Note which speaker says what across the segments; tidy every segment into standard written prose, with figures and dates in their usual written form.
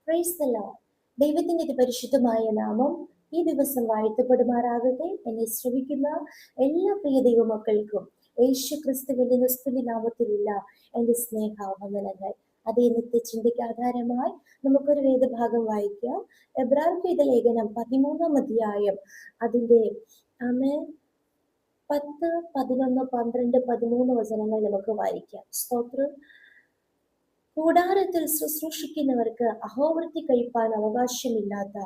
Speaker 1: Praise the Lord. ദൈവത്തിന്റെ പരിശുദ്ധമായ നാമം ഈ ദിവസം വാഴ്ത്തപ്പെടുമാറാകട്ടെ. എന്നെ ശ്രമിക്കുന്ന എല്ലാ പ്രിയ ദൈവമക്കൾക്കും യേശു ക്രിസ്തുവിന്റെ നിസ്തുല്യ നാമത്തിലുള്ള എന്റെ സ്നേഹാവന്ദനങ്ങൾ. അതേ നിത്യചിന്തയ്ക്ക് ആധാരമായി നമുക്കൊരു വേദഭാഗം വായിക്കാം. എബ്രായർക്കെഴുതിയ ലേഖനം 13-ാം അധ്യായം അതിന്റെ 10, 11, 12, 13 വചനങ്ങൾ നമുക്ക് വായിക്കാം. സ്തോത്രം. കൂടാരത്തിൽ ശുശ്രൂഷിക്കുന്നവർക്ക് അഹോവൃത്തി കഴിപ്പാൻ അവകാശമില്ലാത്ത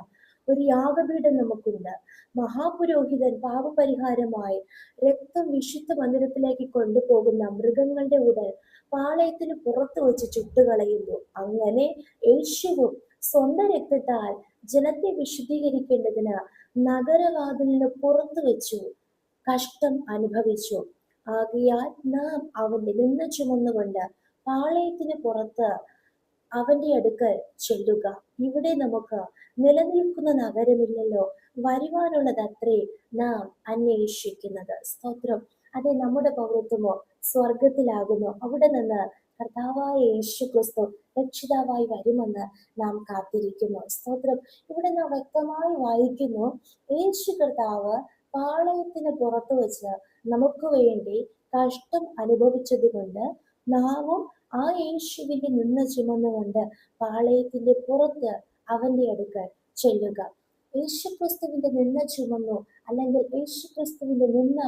Speaker 1: ഒരു യാഗപീഠം നമുക്കുണ്ട്. മഹാപുരോഹിതൻ പാപപരിഹാരമായി രക്തം വിശുദ്ധ മന്ദിരത്തിലേക്ക് കൊണ്ടുപോകുന്ന മൃഗങ്ങളുടെ ഉടൽ പാളയത്തിന് പുറത്തു വെച്ച് ചുട്ടുകളയുന്നു. അങ്ങനെ യേശുവും സ്വന്തം രക്തത്താൽ ജനത്തെ വിശുദ്ധീകരിക്കേണ്ടതിന് നഗരവാതിലിന് പുറത്തു വെച്ചു കഷ്ടം അനുഭവിച്ചു. ആകയാൽ നാം അവന്റെ നിന്ന ചുമന്നുകൊണ്ട് പാളയത്തിന് പുറത്ത് അവന്റെ അടുക്കൽ ചെല്ലുക. ഇവിടെ നമുക്ക് നിലനിൽക്കുന്ന നഗരമില്ലല്ലോ, വരുവാനുള്ളതത്രേ നാം അന്വേഷിക്കുന്നത്. സ്തോത്രം. അതെ, നമ്മുടെ പൗരത്വമോ സ്വർഗത്തിലാകുന്നു. അവിടെ നിന്ന് കർത്താവായ യേശു ക്രിസ്തു രക്ഷിതാവായി വരുമെന്ന് നാം കാത്തിരിക്കുന്നു. സ്തോത്രം. ഇവിടെ നാം വ്യക്തമായി വായിക്കുന്നു, യേശു കർത്താവ് പാളയത്തിന് പുറത്തു വെച്ച് നമുക്ക് വേണ്ടി കഷ്ടം അനുഭവിച്ചത് കൊണ്ട് നാമും ആ യേശുവിന്റെ നിന്ന് ചുമന്നുകൊണ്ട് പാളയത്തിന്റെ പുറത്ത് അവന്റെ അടുക്കൽ ചെല്ലുക. യേശുക്രിസ്തുവിന്റെ നിന്ന ചുമന്നു, അല്ലെങ്കിൽ യേശുക്രിസ്തുവിന്റെ നിന്ന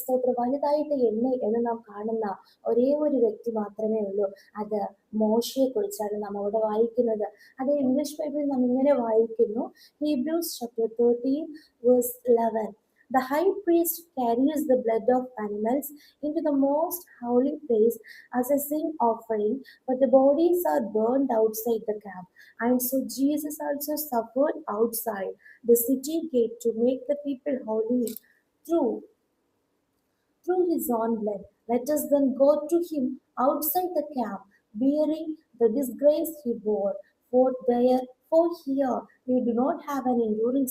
Speaker 1: സ്തോത്രം വലുതായിട്ട് എണ്ണി എന്ന് നാം കാണുന്ന ഒരേ ഒരു വ്യക്തി മാത്രമേ ഉള്ളൂ. അത് മോശയെ കുറിച്ചാണ് നാം അവിടെ വായിക്കുന്നത്. അത് ഇംഗ്ലീഷ് ബൈബിളിൽ നാം ഇങ്ങനെ വായിക്കുന്നു, Hebrews chapter 13 verse 11. The high priest carries the blood of animals into the most holy place as a sin offering, but the bodies are burned outside the camp. And so Jesus also suffered outside the city gate to make the people holy through his own blood. Let us then go to him outside the camp, bearing the disgrace he bore. For here we do not have an enduring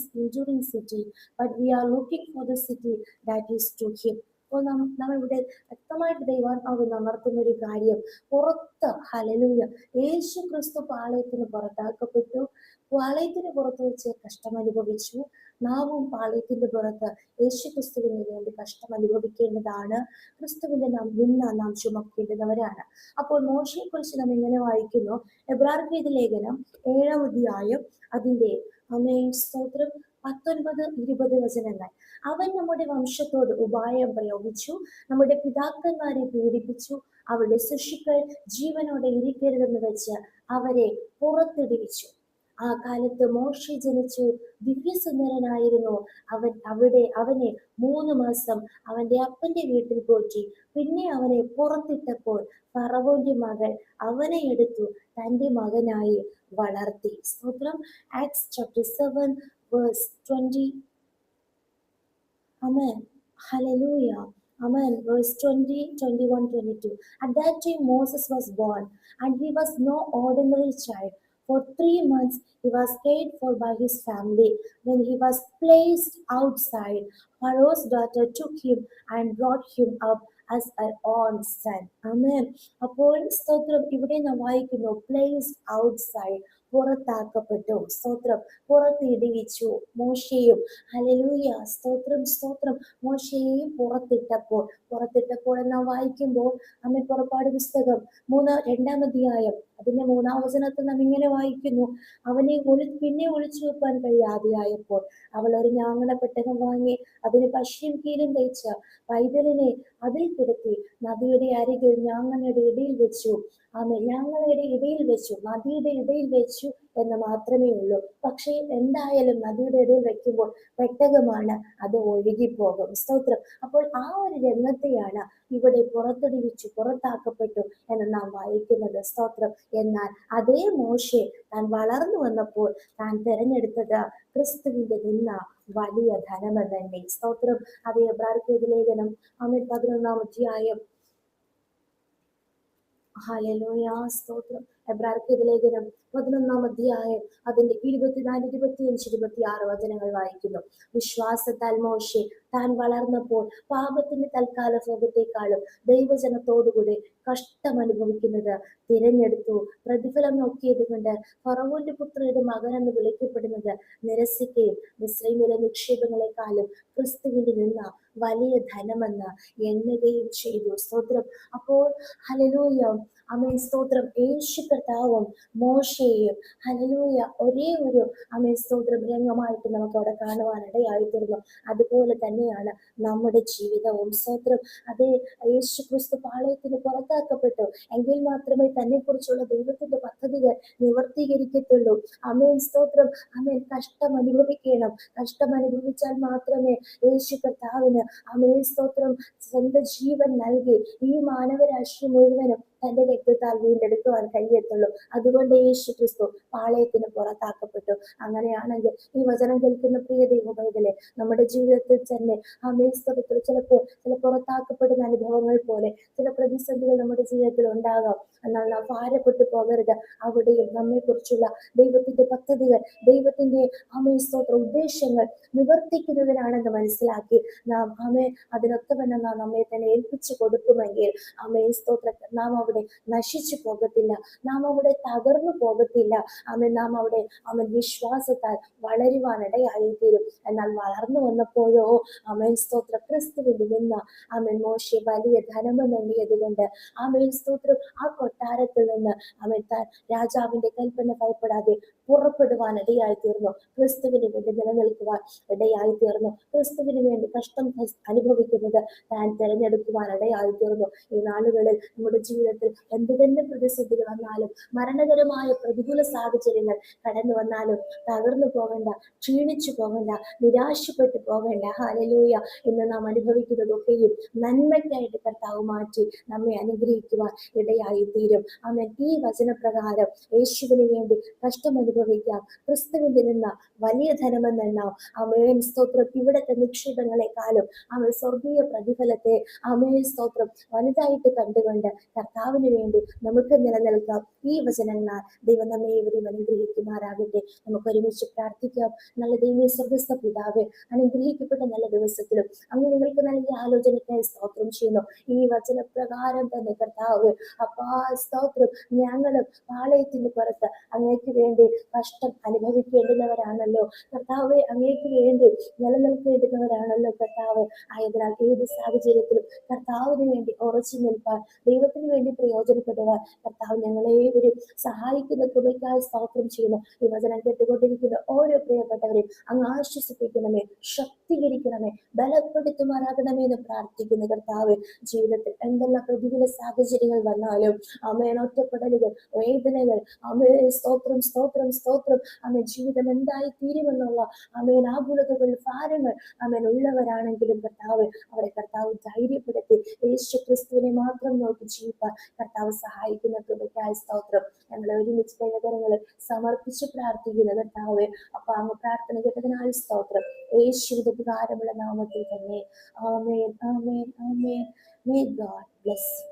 Speaker 1: city, but we are looking for the city that is to him. അപ്പോൾ നാം ഇവിടെ വ്യക്തമായിട്ട് ദൈവാത്മാവ് ഉണർത്തുന്ന ഒരു കാര്യം, പുറത്ത് hallelujah യേശു ക്രിസ്തു പാളയത്തിന് പുറത്താക്കപ്പെട്ടു. പാളയത്തിന് പുറത്ത് വെച്ച് കഷ്ടം അനുഭവിച്ചു. നാമും പാളയത്തിന്റെ പുറത്ത് യേശു ക്രിസ്തുവിന് വേണ്ടി കഷ്ടം അനുഭവിക്കേണ്ടതാണ്. ക്രിസ്തുവിന്റെ നാം ചുമക്കേണ്ടുന്നവരാണ്. അപ്പോൾ മോശയെ കുറിച്ച് നാം ഇങ്ങനെ വായിക്കുന്നു, എബ്രായർക്കെഴുതിയ ലേഖനം 7-ാം അധ്യായം അതിന്റെ സ്തോത്രം 19, 20 വചനങ്ങൾ. അവൻ നമ്മുടെ വംശത്തോട് ഉപായം പ്രയോഗിച്ചു, നമ്മുടെ പിതാക്കന്മാരെ പീഡിപ്പിച്ചു, അവരുടെ ശിശുക്കൾ ജീവനോടെ ഇരിക്കരുതെന്ന് വെച്ച് അവരെ പുറത്തിടിവിച്ചു. ആ കാലത്ത് മോശെ ജനിച്ചു, ദിവ്യസുന്ദരനായിരുന്നു. അവനെ 3 മാസം അവന്റെ അപ്പന്റെ വീട്ടിൽ പോറ്റി. പിന്നെ അവനെ പുറത്തിട്ടപ്പോൾ ഫറവോന്റെ മകൾ അവനെ എടുത്തു തന്റെ മകനായി വളർത്തി. സ്തോത്രം. Acts chapter 7 verse 20. Amen. Hallelujah. Amen. Verse 20, 21, 22. At that time Moses was born, and he was no ordinary child. For 3 months he was cared for by his family. When he was placed outside, Pharaoh's daughter took him and brought him up as her own son. Amen. അപ്പോൾ സ്തോത്രം ഇവിടെ നാം വായിക്കുന്നു, placed outside, പുറത്താക്കപ്പെട്ടു. സ്തോത്രം. പുറത്തിടിവിച്ചു മോശയും. Hallelujah. സ്തോത്രം, സ്തോത്രം. മോശയെയും പുറത്തിട്ടപ്പോൾ നാം വായിക്കുമ്പോൾ പുറപ്പാട് പുസ്തകം 2-ാം അധ്യായം അതിന്റെ 3-ാം വചനത്തിൽ നാം ഇങ്ങനെ വായിക്കുന്നു, അവനെ പിന്നെ ഒളിച്ചു വെക്കാൻ കഴിയാതെയായപ്പോൾ അവൾ ഒരു ഞാങ്ങണപ്പെട്ടകം വാങ്ങി അതിന് പശയും കീലും തേച്ച് പൈതലിനെ അതിൽ കിടത്തി നദിയുടെ അരികിൽ ഞാങ്ങണയുടെ ഇടയിൽ വെച്ചു. ഞാങ്ങളുടെ ഇടയിൽ വെച്ചു, നദിയുടെ ഇടയിൽ വെച്ചു എന്ന് മാത്രമേ ഉള്ളൂ. പക്ഷേ എന്തായാലും നദിയുടെ ഇടയിൽ വെക്കുമ്പോൾ പെട്ടകമാണ്, അത് ഒഴുകിപ്പോകും. സ്തോത്രം. അപ്പോൾ ആ ഒരു രംഗത്തെയാണ് ഇവിടെ പുറത്താക്കപ്പെട്ടു എന്ന് നാം വായിക്കുന്നത്. സ്തോത്രം. എന്നാൽ അതേ മോശെ താൻ വളർന്നു വന്നപ്പോൾ താൻ തിരഞ്ഞെടുത്തത് ക്രിസ്തുവിന്റെ നിന്ന വലിയ ധനമെന്ന് തന്നെ. സ്തോത്രം. അതേ എബ്രായർക്കെഴുതിയ ലേഖനം 11-ാം അധ്യായം ഹല്ലേലൂയ. സ്തോത്രം. എബ്രായർക്കെതിരെ ലേഖനം 11-ാം അധ്യായം അതിന്റെ 24, 25, 26 വചനങ്ങൾ വായിക്കുന്നു. വിശ്വാസത്താൽ മോശെ താൻ വളർന്നപ്പോൾ പാപത്തിന്റെ തൽക്കാല ഭോഗത്തെക്കാളും ദൈവജനത്തോടുകൂടി കഷ്ടം അനുഭവിക്കുന്നത് തിരഞ്ഞെടുത്തു. പ്രതിഫലം നോക്കിയത് കൊണ്ട് ഫറവോന്റെ പുത്രയുടെ മകൻ എന്ന് വിളിക്കപ്പെടുന്നത് നിരസിക്കുകയും മിസ്രയീമിലെ നിക്ഷേപങ്ങളെക്കാളും ക്രിസ്തുവിൽ നിന്ന വലിയ ധനമെന്ന് എണ്ണുകയും ചെയ്തു. സ്തോത്രം. അപ്പോൾ ഹല്ലേലൂയ, ആമേൻ, സ്തോത്രം. യേശു കർത്താവും മോശയെയും ഹല്ലേലൂയ ഒരേ ഒരു ആമേൻ സ്തോത്രം രംഗമായിട്ട് നമുക്ക് അവിടെ കാണുവാനിടയായിത്തീർന്നു. അതുപോലെ തന്നെയാണ് നമ്മുടെ ജീവിതവും. സ്തോത്രം. അതേ, യേശു ക്രിസ്തു പാളയത്തിന് പുറത്താക്കപ്പെട്ടു എങ്കിൽ മാത്രമേ തന്നെ കുറിച്ചുള്ള ദൈവത്തിന്റെ പദ്ധതികൾ നിവർത്തീകരിക്കത്തുള്ളൂ. ആമേൻ, സ്തോത്രം. ആമേൻ, കഷ്ടം അനുഭവിക്കണം. കഷ്ടം അനുഭവിച്ചാൽ മാത്രമേ യേശു കർത്താവിന് ആമേൻ സ്തോത്രം സ്വന്തം ജീവൻ നൽകി ഈ മാനവരാശി മുഴുവനും തന്റെ രക്തത്താൽ വീണ്ടെടുക്കുവാൻ കഴിയത്തുള്ളൂ. അതുകൊണ്ട് യേശു ക്രിസ്തു പാളയത്തിന് പുറത്താക്കപ്പെട്ടു. അങ്ങനെയാണെങ്കിൽ ഈ വചനം കേൾക്കുന്ന പ്രിയ ദൈവപൈതലെ, നമ്മുടെ ജീവിതത്തിൽ തന്നെ ആമേൻ സ്തോത്രത്തിൽ ചില പുറത്താക്കപ്പെടുന്ന അനുഭവങ്ങൾ പോലെ ചില പ്രതിസന്ധികൾ നമ്മുടെ ജീവിതത്തിൽ ഉണ്ടാകാം. എന്നാൽ നാം ഭാരപ്പെട്ടു പോകരുത്. അവിടെയും നമ്മെ കുറിച്ചുള്ള ദൈവത്തിന്റെ പദ്ധതികൾ, ദൈവത്തിന്റെ ആമേൻ സ്തോത്ര ഉദ്ദേശങ്ങൾ നിവർത്തിക്കുന്നതിനാണെന്ന് മനസ്സിലാക്കി നാം അതിനൊത്തവണ്ണം നാം നമ്മെ തന്നെ ഏൽപ്പിച്ചു കൊടുക്കുമെങ്കിൽ ആമേൻ സ്തോത്ര നാം അവിടെ നശിച്ചു പോകത്തില്ല, നാം അവിടെ തകർന്നു പോകത്തില്ല. നാം അവിടെ വിശ്വാസത്താൽ വളരുവാനിടയായി തീരും. എന്നാൽ വളർന്നു വന്നപ്പോഴോ ആമേൻ സ്തോത്ര ക്രിസ്തുവിൽ നിന്ന് മോശെ വലിയ ധനമെണ്ണിയത് കൊണ്ട് ആമേൻ സ്തോത്രം ആ കൊട്ടാരത്തിൽ നിന്ന് താൻ രാജാവിന്റെ കൽപ്പന ഭയപ്പെടാതെ പുറപ്പെടുവാൻ ഇടയായി തീർന്നു. ക്രിസ്തുവിന് വേണ്ടി നിലനിൽക്കുവാൻ ഇടയായി തീർന്നു. ക്രിസ്തുവിന് വേണ്ടി കഷ്ടം അനുഭവിക്കുന്നത് താൻ തിരഞ്ഞെടുക്കുവാൻ ഇടയായി തീർന്നു. ഈ നാളുകളിൽ നമ്മുടെ ജീവിതത്തിൽ എന്ത് തന്നെ പ്രതിസന്ധികൾ വന്നാലും, മരണകരമായ പ്രതികൂല സാഹചര്യങ്ങൾ കടന്നു വന്നാലും തകർന്നു പോകണ്ട, ക്ഷീണിച്ചു പോകണ്ട, നിരാശപ്പെട്ടു പോകണ്ട. ഹല്ലേലൂയ. ഇന്ന് നാം അനുഭവിക്കുന്നതൊക്കെയും നന്മയ്ക്കായിട്ട് കർത്താവ് മാറ്റി നമ്മെ അനുഗ്രഹിക്കുവാൻ ഇടയായി തീരും. ആമേൻ. ഈ വചനപ്രകാരം യേശുവിന് വേണ്ടി കഷ്ടം അനുഭവിക്കാം, ക്രിസ്തുവിൽ നിന്ന് വലിയ ധനമെന്നെണ്ണാം. ആമേൻ സ്തോത്രം. ഇവിടത്തെ നിക്ഷേപങ്ങളെക്കാളും സ്വർഗീയ പ്രതിഫലത്തെ ആമേൻ സ്തോത്രം വലുതായിട്ട് കണ്ടുകൊണ്ട് കർത്താവിന് വേണ്ടി നമുക്ക് നിലനിൽക്കാം. ഈ വചനങ്ങളാൽ ദൈവം നമ്മെ ഏവരെയും അനുഗ്രഹിക്കുമാറാകട്ടെ. നമുക്ക് ഒരുമിച്ച് പ്രാർത്ഥിക്കാം. നല്ല ദൈവമേ, സ്വർഗ്ഗസ്ഥ പിതാവേ, അനുഗ്രഹിക്കപ്പെട്ട നല്ല ദിവസത്തിലും അങ്ങ് നിങ്ങൾക്ക് നൽകിയ ആലോചനയ്ക്കായി സ്തോത്രം ചെയ്യുന്നു. ഈ വചനപ്രകാരം തന്നെ കർത്താവ് അപ്പാ സ്തോത്രം, ഞങ്ങളും പാളയത്തിന് പുറത്ത് അങ്ങേക്ക് വേണ്ടി കഷ്ടം അനുഭവിക്കേണ്ടുന്നവരാണല്ലോ കർത്താവെ, അങ്ങേക്ക് വേണ്ടി നിലനിൽക്കേണ്ടുന്നവരാണല്ലോ കർത്താവ്. ആയതിനാൽ ഏത് സാഹചര്യത്തിലും കർത്താവിന് വേണ്ടി ഉറച്ചു നിൽപ്പാൻ, ദൈവത്തിന് വേണ്ടി പ്രയോജനപ്പെടുവാൻ കർത്താവ് ഞങ്ങളേവരും സഹായിക്കുന്ന കൃപയ്ക്കായി സ്തോത്രം ചെയ്യുന്നു. ഈ വചനം കേട്ടുകൊണ്ടിരിക്കുന്ന ഓരോ പ്രിയപ്പെട്ടവരെയും അങ്ങ് ആശ്വസിപ്പിക്കണമേ, ശക്തീകരിക്കണമേ, ബലപ്പെടുത്തുമാറാകണമേ എന്ന് പ്രാർത്ഥിക്കുന്ന കർത്താവ്. ജീവിതത്തിൽ എന്തെല്ലാം പ്രതികൂല സാഹചര്യങ്ങൾ വന്നാലും ഒറ്റപ്പെടലുകൾ, വേദനകൾ, സ്തോത്രം സ്തോത്രം സ്തോത്രം ജീവിതം എന്തായി തീരുമെന്നുള്ള ആകുലതകൾ, ഭാരങ്ങൾ ഉള്ളവരാണെങ്കിലും കർത്താവ് അവരെ കർത്താവ് ധൈര്യപ്പെടുത്തി യേശു ക്രിസ്തുവിനെ മാത്രം നോക്കി ജീവിക്കാൻ കർത്താവ് സഹായിക്കുന്ന കൃപയ്ക്കായി സ്തോത്രം. ഞങ്ങളെ ഒരുമിച്ച് ദൈവകരങ്ങളിൽ സമർപ്പിച്ച് പ്രാർത്ഥിക്കുന്ന കർത്താവ്. അപ്പൊ അങ്ങ് പ്രാർത്ഥന കേട്ടതിനായി സ്തോത്രം. യേശുവിന്റെ വികാരമുള്ള നാമത്തിൽ തന്നെ. ആമേൻ, ആമേൻ, ആമേൻ. May God bless you.